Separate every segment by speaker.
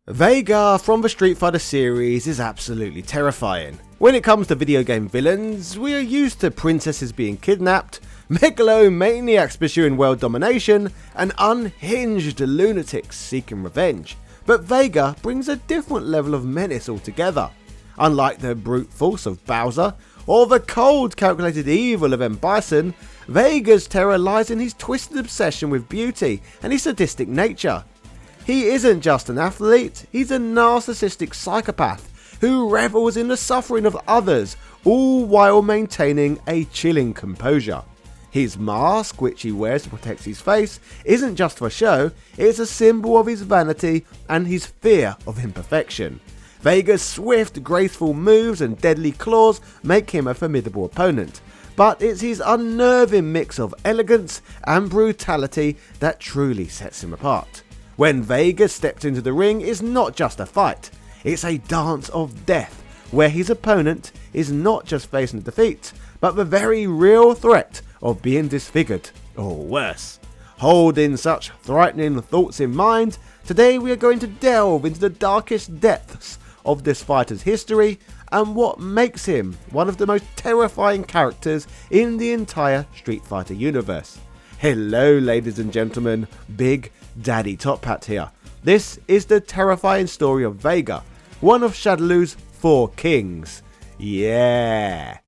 Speaker 1: Vega from the Street Fighter series is absolutely terrifying. When it comes to video game villains, we are used to princesses being kidnapped, megalomaniacs pursuing world domination, and unhinged lunatics seeking revenge. But Vega brings a different level of menace altogether. Unlike the brute force of Bowser, or the cold calculated evil of M. Bison, Vega's terror lies in his twisted obsession with beauty and his sadistic nature. He isn't just an athlete, he's a narcissistic psychopath who revels in the suffering of others, all while maintaining a chilling composure. His mask, which he wears to protect his face, isn't just for show, it's a symbol of his vanity and his fear of imperfection. Vega's swift, graceful moves and deadly claws make him a formidable opponent, but it's his unnerving mix of elegance and brutality that truly sets him apart. When Vega steps into the ring, it's not just a fight, it's a dance of death, where his opponent is not just facing defeat, but the very real threat of being disfigured, or worse. Holding such frightening thoughts in mind, today we are going to delve into the darkest depths of this fighter's history and what makes him one of the most terrifying characters in the entire Street Fighter universe. Hello ladies and gentlemen, Big Daddy Top Hat here. This is the terrifying story of Vega, one of Shadaloo's 4 kings. Yeah!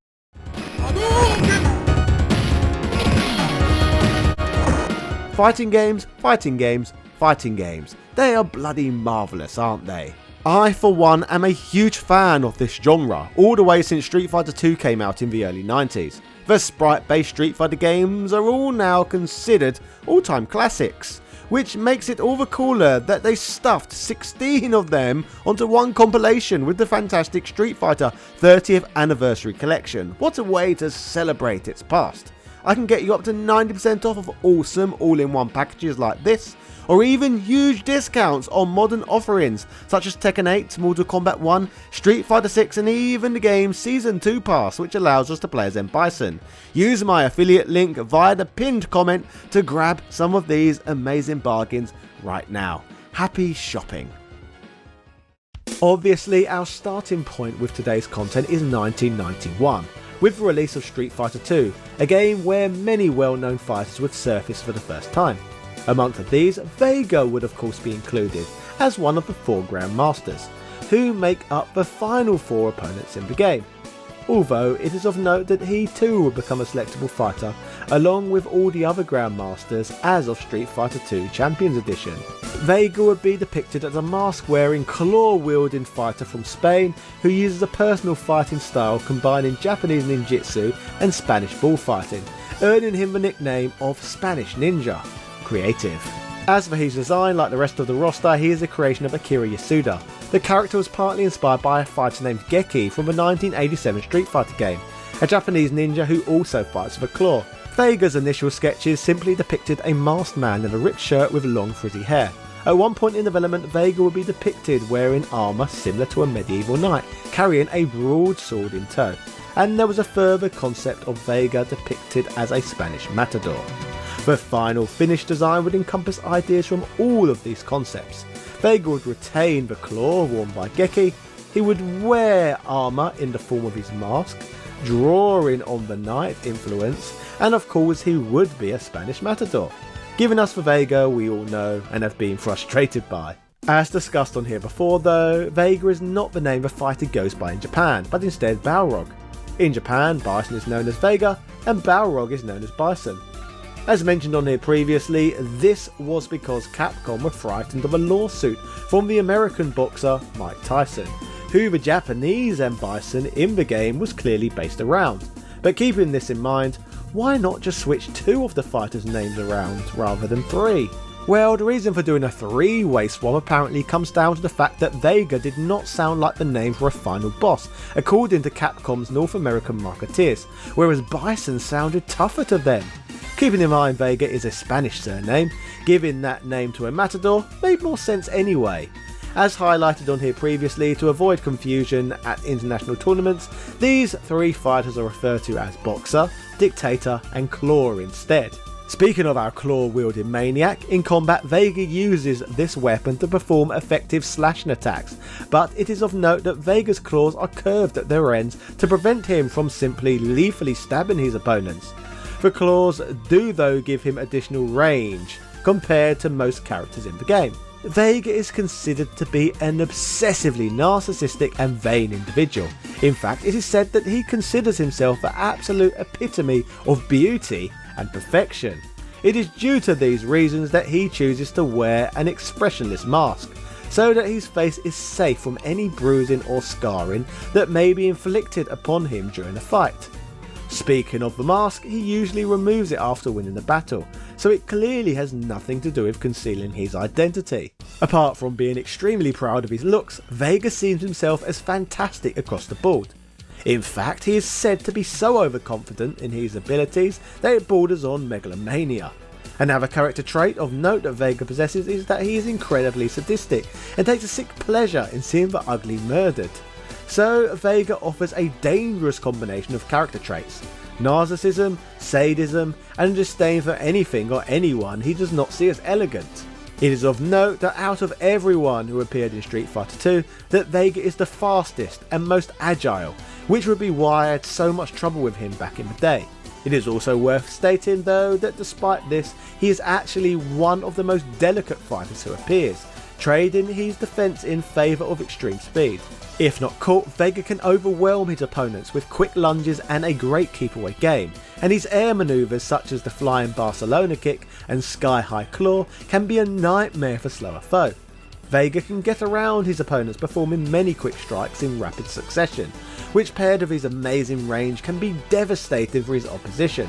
Speaker 1: Fighting games, fighting games, fighting games. They are bloody marvellous, aren't they? I, for one, am a huge fan of this genre, all the way since Street Fighter 2 came out in the early 90s. The sprite-based Street Fighter games are all now considered all-time classics, which makes it all the cooler that they stuffed 16 of them onto one compilation with the fantastic Street Fighter 30th Anniversary Collection. What a way to celebrate its past. I can get you up to 90% off of awesome all-in-one packages like this, or even huge discounts on modern offerings such as Tekken 8, Mortal Kombat 1, Street Fighter 6 and even the game's Season 2 pass, which allows us to play as M. Bison. Use my affiliate link via the pinned comment to grab some of these amazing bargains right now. Happy shopping! Obviously, our starting point with today's content is 1991. With the release of Street Fighter 2, a game where many well-known fighters would surface for the first time. Amongst these, Vega would of course be included as one of the 4 Grandmasters, who make up the final 4 opponents in the game. Although it is of note that he too would become a selectable fighter along with all the other Grandmasters as of Street Fighter 2 Champions Edition. Vega would be depicted as a mask-wearing, claw-wielding fighter from Spain who uses a personal fighting style combining Japanese ninjutsu and Spanish bullfighting, earning him the nickname of Spanish Ninja. Creative. As for his design, like the rest of the roster, he is a creation of Akira Yasuda. The character was partly inspired by a fighter named Geki from the 1987 Street Fighter game, a Japanese ninja who also fights with a claw. Vega's initial sketches simply depicted a masked man in a ripped shirt with long frizzy hair. At one point in development, Vega would be depicted wearing armour similar to a medieval knight, carrying a broadsword in tow, and there was a further concept of Vega depicted as a Spanish matador. The final finished design would encompass ideas from all of these concepts. Vega would retain the claw worn by Geki, he would wear armour in the form of his mask, drawing on the knight influence, and of course he would be a Spanish matador, giving us the Vega we all know and have been frustrated by. As discussed on here before though, Vega is not the name the fighter goes by in Japan, but instead Balrog. In Japan, Bison is known as Vega, and Balrog is known as Bison. As mentioned on here previously, this was because Capcom were frightened of a lawsuit from the American boxer Mike Tyson, who the Japanese M. Bison in the game was clearly based around. But keeping this in mind, why not just switch 2 of the fighters' names around rather than 3? Well, the reason for doing a 3-way swap apparently comes down to the fact that Vega did not sound like the name for a final boss, according to Capcom's North American marketeers, whereas Bison sounded tougher to them. Keeping in mind Vega is a Spanish surname, giving that name to a matador made more sense anyway. As highlighted on here previously, to avoid confusion at international tournaments, these 3 fighters are referred to as Boxer, Dictator and Claw instead. Speaking of our claw-wielding maniac, in combat Vega uses this weapon to perform effective slashing attacks, but it is of note that Vega's claws are curved at their ends to prevent him from simply lethally stabbing his opponents. The claws do though give him additional range compared to most characters in the game. Vega is considered to be an obsessively narcissistic and vain individual. In fact, it is said that he considers himself the absolute epitome of beauty and perfection. It is due to these reasons that he chooses to wear an expressionless mask, so that his face is safe from any bruising or scarring that may be inflicted upon him during a fight. Speaking of the mask, he usually removes it after winning the battle, so it clearly has nothing to do with concealing his identity. Apart from being extremely proud of his looks, Vega sees himself as fantastic across the board. In fact, he is said to be so overconfident in his abilities that it borders on megalomania. Another character trait of note that Vega possesses is that he is incredibly sadistic and takes a sick pleasure in seeing the ugly murdered. So Vega offers a dangerous combination of character traits: narcissism, sadism, and disdain for anything or anyone he does not see as elegant. It is of note that out of everyone who appeared in Street Fighter 2, that Vega is the fastest and most agile, which would be why I had so much trouble with him back in the day. It is also worth stating though that despite this, he is actually one of the most delicate fighters who appears, trading his defense in favour of extreme speed. If not caught, Vega can overwhelm his opponents with quick lunges and a great keep away game, and his air maneuvers such as the flying Barcelona kick and sky high claw can be a nightmare for slower foe. Vega can get around his opponents performing many quick strikes in rapid succession, which paired with his amazing range can be devastating for his opposition.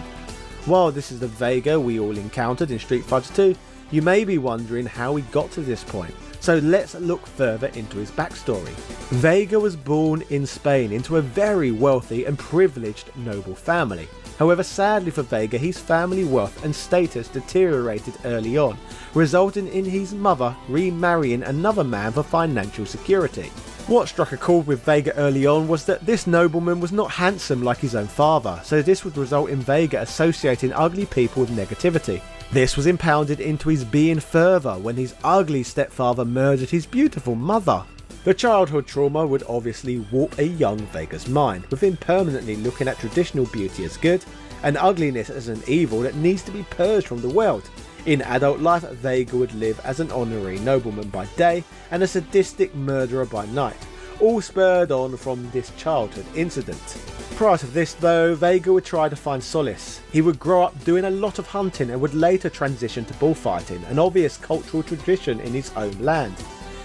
Speaker 1: While this is the Vega we all encountered in Street Fighter 2, you may be wondering how he got to this point, so let's look further into his backstory. Vega was born in Spain into a very wealthy and privileged noble family. However, sadly for Vega, his family wealth and status deteriorated early on, resulting in his mother remarrying another man for financial security. What struck a chord with Vega early on was that this nobleman was not handsome like his own father, so this would result in Vega associating ugly people with negativity. This was impounded into his being further when his ugly stepfather murdered his beautiful mother. The childhood trauma would obviously warp a young Vega's mind, with him permanently looking at traditional beauty as good, and ugliness as an evil that needs to be purged from the world. In adult life, Vega would live as an honorary nobleman by day and a sadistic murderer by night, all spurred on from this childhood incident. Prior to this though, Vega would try to find solace. He would grow up doing a lot of hunting and would later transition to bullfighting, an obvious cultural tradition in his home land.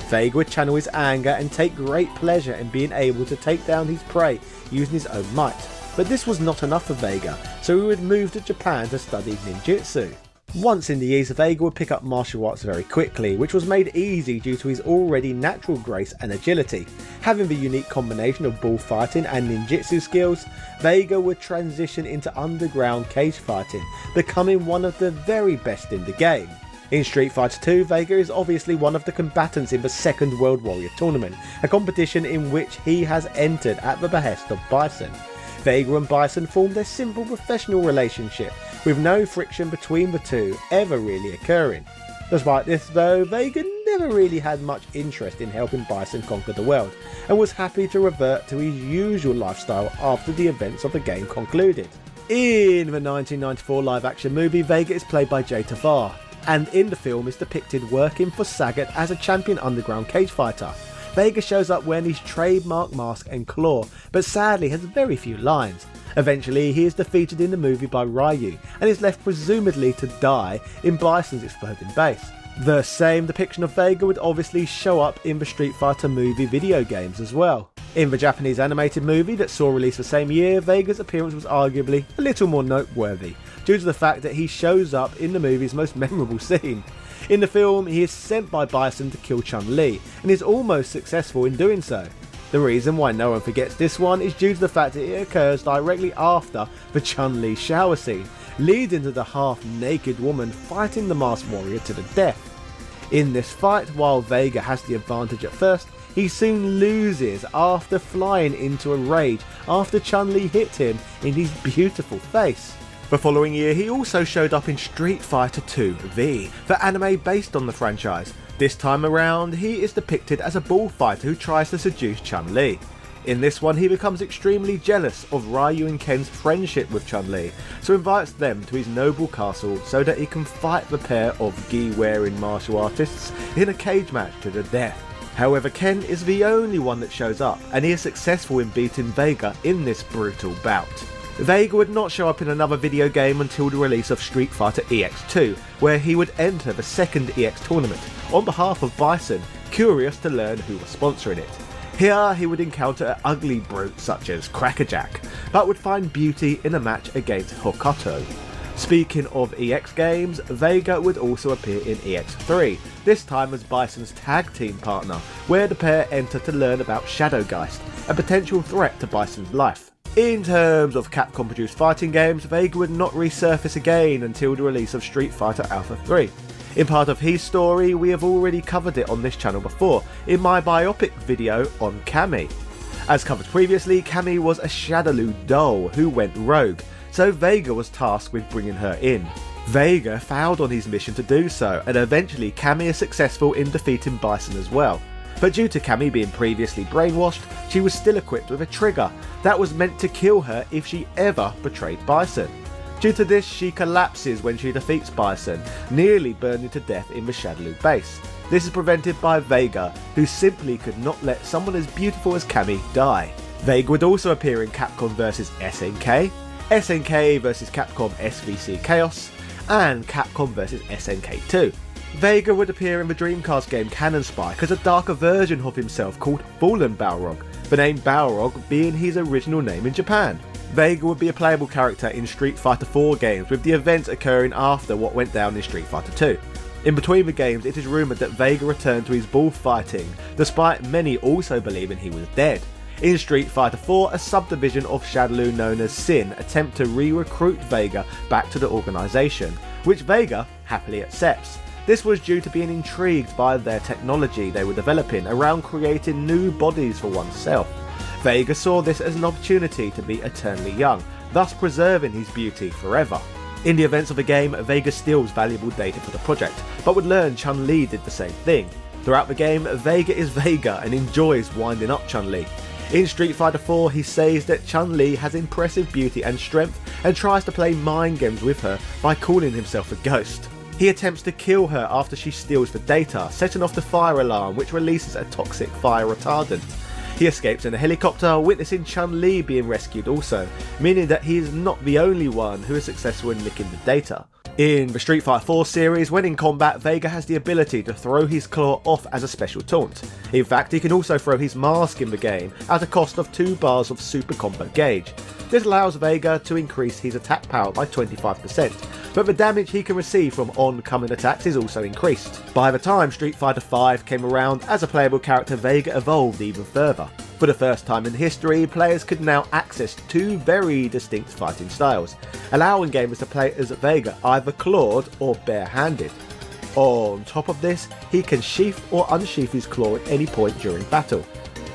Speaker 1: Vega would channel his anger and take great pleasure in being able to take down his prey using his own might. But this was not enough for Vega, so he would move to Japan to study ninjutsu. Once in the East, Vega would pick up martial arts very quickly, which was made easy due to his already natural grace and agility. Having the unique combination of bullfighting and ninjutsu skills, Vega would transition into underground cage fighting, becoming one of the very best in the game. In Street Fighter 2, Vega is obviously one of the combatants in the Second World Warrior Tournament, a competition in which he has entered at the behest of Bison. Vega and Bison formed a simple professional relationship, with no friction between the two ever really occurring. Despite this though, Vega never really had much interest in helping Bison conquer the world, and was happy to revert to his usual lifestyle after the events of the game concluded. In the 1994 live-action movie, Vega is played by Jay Tavar, and in the film is depicted working for Sagat as a champion underground cage fighter. Vega shows up wearing his trademark mask and claw, but sadly has very few lines. Eventually he is defeated in the movie by Ryu, and is left presumably to die in Bison's exploding base. The same depiction of Vega would obviously show up in the Street Fighter movie video games as well. In the Japanese animated movie that saw release the same year, Vega's appearance was arguably a little more noteworthy, due to the fact that he shows up in the movie's most memorable scene. In the film, he is sent by Bison to kill Chun-Li, and is almost successful in doing so. The reason why no one forgets this one is due to the fact that it occurs directly after the Chun-Li shower scene, leading to the half-naked woman fighting the masked warrior to the death. In this fight, while Vega has the advantage at first, he soon loses after flying into a rage after Chun-Li hit him in his beautiful face. The following year he also showed up in Street Fighter 2 V, the anime based on the franchise. This time around he is depicted as a bullfighter who tries to seduce Chun-Li. In this one he becomes extremely jealous of Ryu and Ken's friendship with Chun-Li, so invites them to his noble castle so that he can fight the pair of gi-wearing martial artists in a cage match to the death. However, Ken is the only one that shows up, and he is successful in beating Vega in this brutal bout. Vega would not show up in another video game until the release of Street Fighter EX2, where he would enter the second EX tournament on behalf of Bison, curious to learn who was sponsoring it. Here he would encounter an ugly brute such as Crackerjack, but would find beauty in a match against Hokuto. Speaking of EX games, Vega would also appear in EX3, this time as Bison's tag team partner, where the pair enter to learn about Shadowgeist, a potential threat to Bison's life. In terms of Capcom produced fighting games, Vega would not resurface again until the release of Street Fighter Alpha 3. In part of his story, we have already covered it on this channel before, in my biopic video on Cammy. As covered previously, Cammy was a Shadaloo doll who went rogue, so Vega was tasked with bringing her in. Vega failed on his mission to do so, and eventually Cammy is successful in defeating Bison as well. But due to Cammy being previously brainwashed, she was still equipped with a trigger that was meant to kill her if she ever betrayed Bison. Due to this, she collapses when she defeats Bison, nearly burning to death in the Shadaloo base. This is prevented by Vega, who simply could not let someone as beautiful as Cammy die. Vega would also appear in Capcom vs SNK, SNK vs Capcom SVC Chaos, and Capcom vs SNK 2. Vega would appear in the Dreamcast game Cannon Spike as a darker version of himself called Fallen Balrog, the name Balrog being his original name in Japan. Vega would be a playable character in Street Fighter 4 games, with the events occurring after what went down in Street Fighter 2. In between the games, it is rumoured that Vega returned to his bullfighting, despite many also believing he was dead. In Street Fighter 4, a subdivision of Shadaloo known as Sin attempt to re-recruit Vega back to the organisation, which Vega happily accepts. This was due to being intrigued by their technology they were developing around creating new bodies for oneself. Vega saw this as an opportunity to be eternally young, thus preserving his beauty forever. In the events of the game, Vega steals valuable data for the project, but would learn Chun-Li did the same thing. Throughout the game, Vega is Vega and enjoys winding up Chun-Li. In Street Fighter 4, he says that Chun-Li has impressive beauty and strength and tries to play mind games with her by calling himself a ghost. He attempts to kill her after she steals the data, setting off the fire alarm which releases a toxic fire retardant. He escapes in a helicopter, witnessing Chun-Li being rescued also, meaning that he is not the only one who is successful in nicking the data. In the Street Fighter 4 series, when in combat, Vega has the ability to throw his claw off as a special taunt. In fact, he can also throw his mask in the game at a cost of 2 bars of super combo gauge. This allows Vega to increase his attack power by 25%, but the damage he can receive from oncoming attacks is also increased. By the time Street Fighter V came around, as a playable character, Vega evolved even further. For the first time in history, players could now access 2 very distinct fighting styles, allowing gamers to play as Vega either clawed or barehanded. On top of this, he can sheath or unsheath his claw at any point during battle.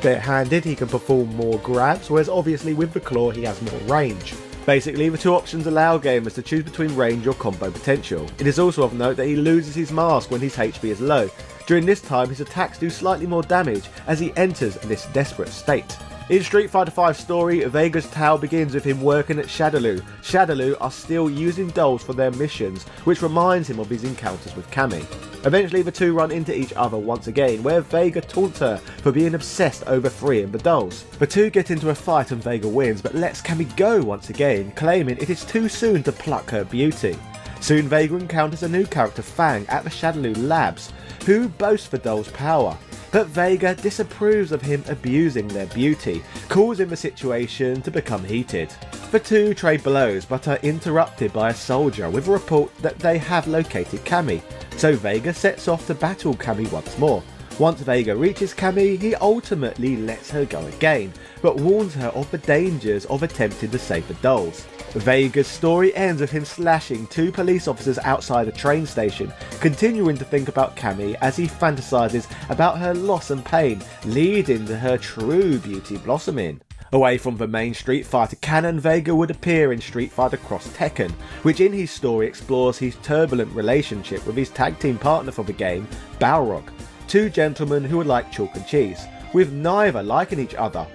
Speaker 1: Barehanded, he can perform more grabs, whereas obviously with the claw he has more range. Basically, the 2 options allow gamers to choose between range or combo potential. It is also of note that he loses his mask when his HP is low. During this time, his attacks do slightly more damage as he enters this desperate state. In Street Fighter V's story, Vega's tale begins with him working at Shadaloo. Shadaloo are still using dolls for their missions, which reminds him of his encounters with Cammy. Eventually the 2 run into each other once again, where Vega taunts her for being obsessed over freeing the dolls. The 2 get into a fight and Vega wins, but lets Cammy go once again, claiming it is too soon to pluck her beauty. Soon Vega encounters a new character, Fang, at the Shadaloo Labs, who boasts the doll's power. But Vega disapproves of him abusing their beauty, causing the situation to become heated. The 2 trade blows but are interrupted by a soldier with a report that they have located Cammy, so Vega sets off to battle Cammy once more. Once Vega reaches Cammy, he ultimately lets her go again, but warns her of the dangers of attempting to save the dolls. Vega's story ends with him slashing 2 police officers outside a train station, continuing to think about Cammy as he fantasises about her loss and pain, leading to her true beauty blossoming. Away from the main Street Fighter canon, Vega would appear in Street Fighter Cross Tekken, which in his story explores his turbulent relationship with his tag team partner for the game, Balrog, two gentlemen who are like chalk and cheese, with neither liking each other,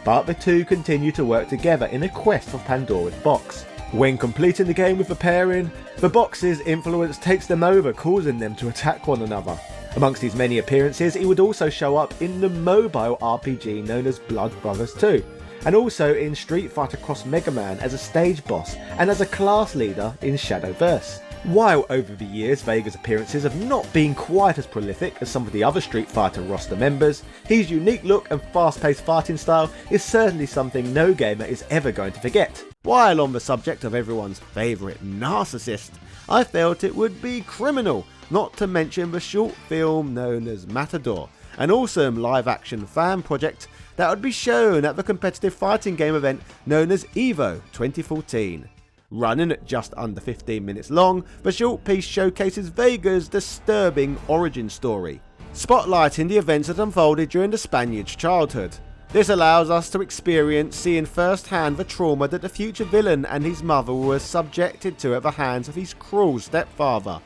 Speaker 1: but the two continue to work together in a quest for Pandora's box. When completing the game with the pairing, the box's influence takes them over, causing them to attack one another. Amongst his many appearances, he would also show up in the mobile RPG known as Blood Brothers 2, and also in Street Fighter Cross Mega Man as a stage boss and as a class leader in Shadowverse. While over the years Vega's appearances have not been quite as prolific as some of the other Street Fighter roster members, his unique look and fast-paced fighting style is certainly something no gamer is ever going to forget. While on the subject of everyone's favourite narcissist, I felt it would be criminal not to mention the short film known as Matador, an awesome live-action fan project that would be shown at the competitive fighting game event known as EVO 2014. Running at just under 15 minutes long, the short piece showcases Vega's disturbing origin story, spotlighting the events that unfolded during the Spaniard's childhood. This allows us to experience seeing firsthand the trauma that the future villain and his mother were subjected to at the hands of his cruel stepfather.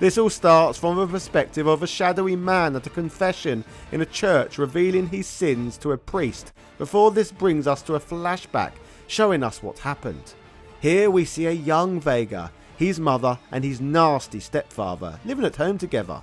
Speaker 1: This all starts from the perspective of a shadowy man at a confession in a church revealing his sins to a priest, before this brings us to a flashback showing us what happened. Here we see a young Vega, his mother and his nasty stepfather living at home together.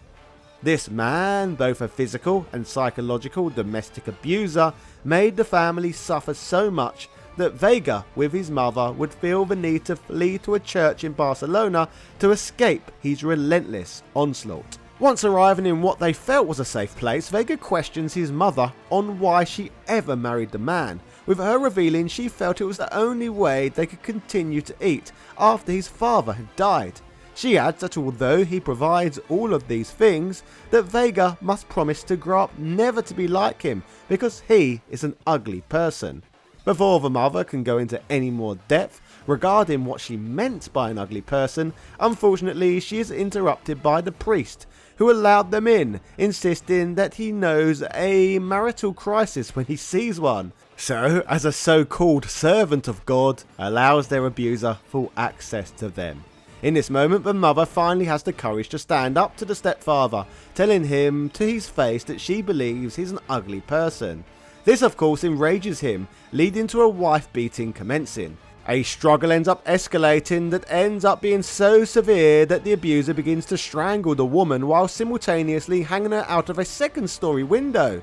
Speaker 1: This man, both a physical and psychological domestic abuser, made the family suffer so much that Vega, with his mother, would feel the need to flee to a church in Barcelona to escape his relentless onslaught. Once arriving in what they felt was a safe place, Vega questions his mother on why she ever married the man, with her revealing she felt it was the only way they could continue to eat after his father had died. She adds that although he provides all of these things, that Vega must promise to grow up never to be like him because he is an ugly person. Before the mother can go into any more depth regarding what she meant by an ugly person, unfortunately she is interrupted by the priest, who allowed them in, insisting that he knows a marital crisis when he sees one. So, as a so-called servant of God, allows their abuser full access to them. In this moment, the mother finally has the courage to stand up to the stepfather, telling him to his face that she believes he's an ugly person. This of course enrages him, leading to a wife beating commencing. A struggle ends up escalating that ends up being so severe that the abuser begins to strangle the woman while simultaneously hanging her out of a second-story window.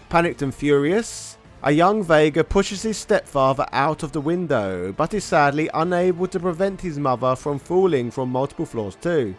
Speaker 1: Panicked and furious, a young Vega pushes his stepfather out of the window, but is sadly unable to prevent his mother from falling from multiple floors too.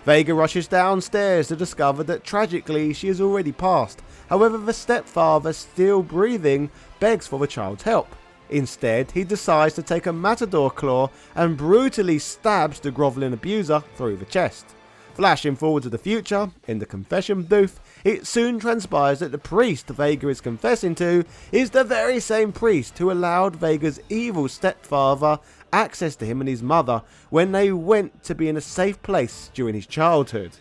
Speaker 1: Vega rushes downstairs to discover that tragically she has already passed. However, the stepfather, still breathing, begs for the child's help. Instead, he decides to take a matador claw and brutally stabs the grovelling abuser through the chest. Flashing forward to the future, in the confession booth, it soon transpires that the priest Vega is confessing to is the very same priest who allowed Vega's evil stepfather access to him and his mother when they went to be in a safe place during his childhood.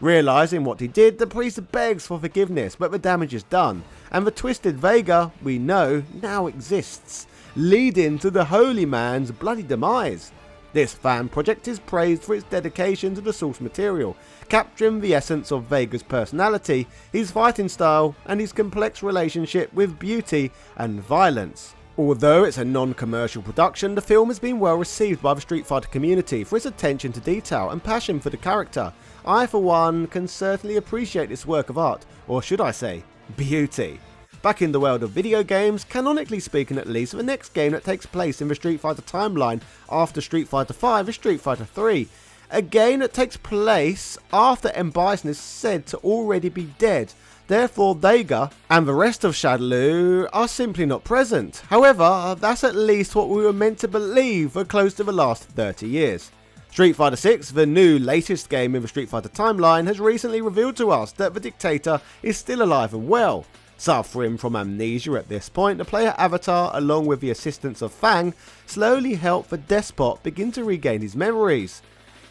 Speaker 1: Realising what he did, the priest begs for forgiveness, but the damage is done, and the twisted Vega we know now exists, leading to the holy man's bloody demise. This fan project is praised for its dedication to the source material, capturing the essence of Vega's personality, his fighting style, and his complex relationship with beauty and violence. Although it's a non-commercial production, the film has been well received by the Street Fighter community for its attention to detail and passion for the character. I, for one, can certainly appreciate this work of art, or should I say, beauty. Back in the world of video games, canonically speaking at least, the next game that takes place in the Street Fighter timeline after Street Fighter V is Street Fighter 3. A game that takes place after M. Bison is said to already be dead. Therefore, Vega and the rest of Shadaloo are simply not present. However, that's at least what we were meant to believe for close to the last 30 years. Street Fighter 6, the new latest game in the Street Fighter timeline, has recently revealed to us that the Dictator is still alive and well. Suffering from amnesia at this point, the player avatar, along with the assistance of Fang, slowly help the Despot begin to regain his memories.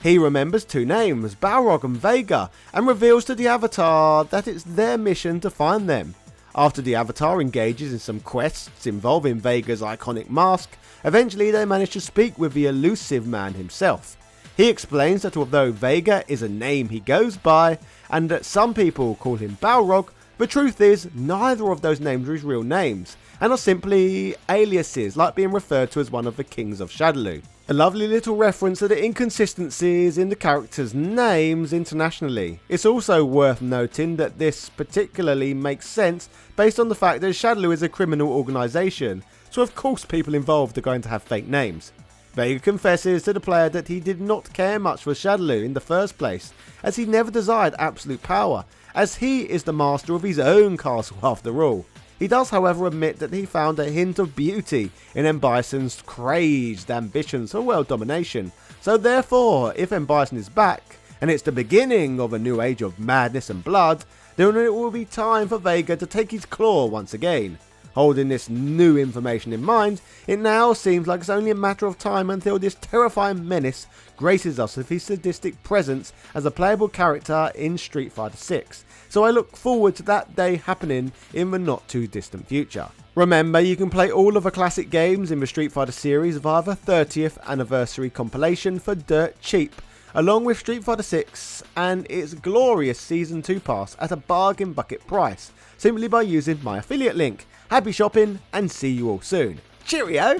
Speaker 1: He remembers two names, Balrog and Vega, and reveals to the avatar that it's their mission to find them. After the Avatar engages in some quests involving Vega's iconic mask, eventually they manage to speak with the elusive man himself. He explains that although Vega is a name he goes by, and that some people call him Balrog, the truth is neither of those names are his real names, and are simply aliases like being referred to as one of the kings of Shadaloo. A lovely little reference to the inconsistencies in the characters' names internationally. It's also worth noting that this particularly makes sense based on the fact that Shadaloo is a criminal organisation, so of course people involved are going to have fake names. Vega confesses to the player that he did not care much for Shadaloo in the first place, as he never desired absolute power, as he is the master of his own castle after all. He does however admit that he found a hint of beauty in M. Bison's crazed ambitions for world domination, so therefore if M. Bison is back, and it's the beginning of a new age of madness and blood, then it will be time for Vega to take his claw once again. Holding this new information in mind, it now seems like it's only a matter of time until this terrifying menace graces us with his sadistic presence as a playable character in Street Fighter 6. So I look forward to that day happening in the not too distant future. Remember, you can play all of the classic games in the Street Fighter series via the 30th anniversary compilation for dirt cheap, along with Street Fighter 6 and its glorious Season 2 pass at a bargain bucket price, simply by using my affiliate link. Happy shopping and see you all soon. Cheerio!